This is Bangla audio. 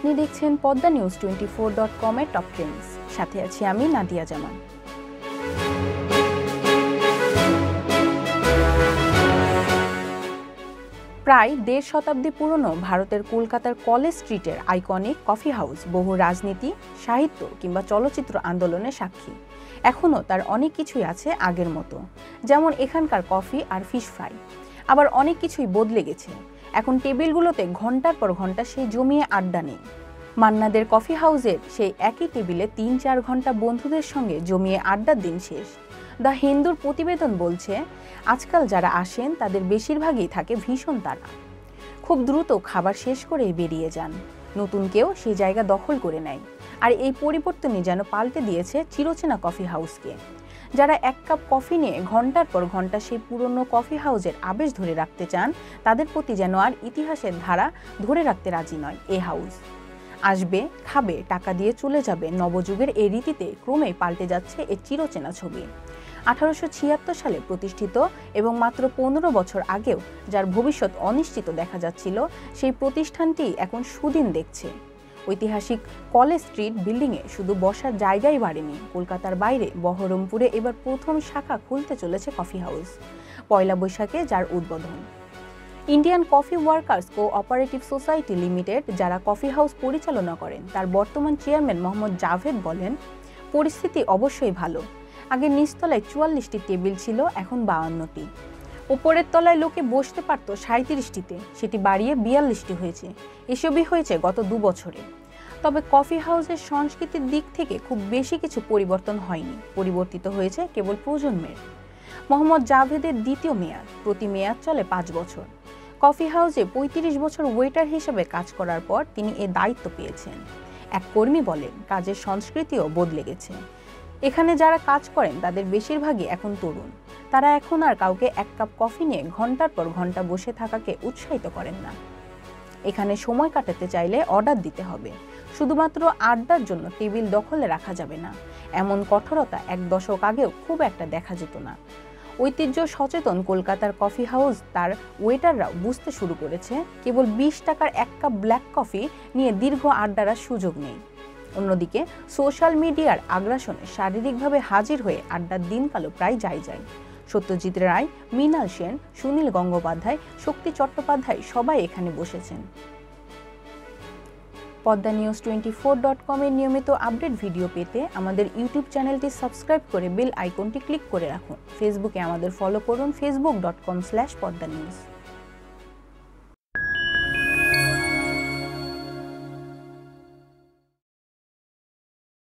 আপনি দেখছেন পদ্মা নিউজ 24.com এর টপ ট্রেন্ডস। সাথে আছি আমি নাদিয়া জামান। প্রায় ১.৫ শতাব্দী পুরনো ভারতের কলকাতার কলেজ স্ট্রিটের আইকনিক কফি হাউস বহু রাজনীতি, সাহিত্য কিংবা চলচ্চিত্র আন্দোলনের সাক্ষী। এখনও তার অনেক কিছুই আছে আগের মতো, যেমন এখানকার কফি আর ফিশ ফ্রাই। আবার অনেক কিছুই বদলে গেছে। এখন টেবিলগুলোতে ঘন্টার পর ঘন্টা সেই জমিয়ে আড্ডা নেই। মান্নাদের কফি হাউসের সেই একই টেবিলে ৩-৪ ঘন্টা বন্ধুদের সঙ্গে জমিয়ে আড্ডার দিন শেষ। দ্য হিন্দুর প্রতিবেদন বলছে, আজকাল যারা আসেন তাদের বেশিরভাগই থাকে ভীষণ তাড়া। খুব দ্রুত খাবার শেষ করে বেরিয়ে যান, নতুন কেউ সেই জায়গা দখল করে নেয়। আর এই পরিবর্তনই যেন পাল্টে দিয়েছে চিরচেনা কফি হাউসকে। যারা এক কাপ কফি নিয়ে ঘন্টার পর ঘন্টা সেই পুরনো কফি হাউসের আবেশ ধরে রাখতে চান, তাদের প্রতি যেন আর ইতিহাসের ধারা ধরে রাখতে রাজি নয় এ হাউস। আসবে, খাবে, টাকা দিয়ে চলে যাবে, নবযুগের এই রীতিতে ক্রমেই পাল্টে যাচ্ছে এর চিরচেনা ছবি। 1876 সালে প্রতিষ্ঠিত এবং মাত্র 15 বছর আগেও যার ভবিষ্যৎ অনিশ্চিত দেখা যাচ্ছিল, সেই প্রতিষ্ঠানটি এখন সুদিন দেখছে। ঐতিহাসিক কলেজ স্ট্রিট বিল্ডিংয়ে শুধু বসার জায়গাই বাড়েনি, কলকাতার বাইরে বহরমপুরে এবার প্রথম শাখা খুলতে চলেছে কফি হাউস। পয়লা বৈশাখে যার উদ্বোধন। Indian coffee workers cooperative society limited, যারা কফি হাউস পরিচালনা করেন, তার বর্তমান চেয়ারম্যান মোহাম্মদ জাভেদ বলেন, পরিস্থিতি অবশ্যই ভালো। আগে নিচতলায় 44টি টেবিল ছিল, এখন 52টি। ওপরের তলায় লোকে বসতে পারত 37টিতে, সেটি বাড়িয়ে 42টি হয়েছে। এসবই হয়েছে গত 2 বছরে। তবে কফি হাউসের সংস্কৃতির দিক থেকে খুব বেশি কিছু পরিবর্তন হয়নি, পরিবর্তিত হয়েছে কেবল প্রজন্মের। মোহাম্মদ জাভেদের দ্বিতীয় মেয়াদ, প্রতি মেয়াদ চলে 5 বছর। কফি হাউসে 35 বছর ওয়েটার হিসেবে কাজ করার পর তিনি এ দায়িত্ব পেয়েছেন। এক কর্মী বলেন, কাজের সংস্কৃতিও বদলে গেছে। এখানে যারা কাজ করেন তাদের বেশিরভাগই এখন তরুণ। তারা এখন আর কাউকে এক কাপ কফি নিয়ে ঘন্টার পর ঘন্টা বসে থাকাকে উৎসাহিত করেন না। এখানে সময় কাটাতে চাইলে অর্ডার দিতে হবে, শুধুমাত্র আড্ডার জন্য টেবিল দখলে রাখা যাবে না। এমন কঠোরতা 1 দশক আগেও খুব একটা দেখা যেত না। ঐতিহ্য সচেতন কলকাতার কফি হাউস তার ওয়েটাররাও বুঝতে শুরু করেছে, কেবল 20 টাকার 1 কাপ ব্ল্যাক কফি নিয়ে দীর্ঘ আড্ডার সুযোগ নেই। অন্যদিকে সোশ্যাল মিডিয়ার আগ্রাসনে শারীরিকভাবে হাজির হয়ে আড্ডার দিনকালও প্রায় যায়। সত্যজিৎ রায়, মৃণাল সেন, সুনীল গঙ্গোপাধ্যায়, শক্তি চট্টোপাধ্যায় সবাই এখানে বসেছেন। পদ্মা নিউজ 24.com এর নিয়মিত আপডেট ভিডিও পেতে আমাদের ইউটিউব চ্যানেলটি সাবস্ক্রাইব করে বেল আইকনটি ক্লিক করে রাখুন। ফেসবুকে আমাদের ফলো করুন, facebook.com/পদ্মা নিউজ।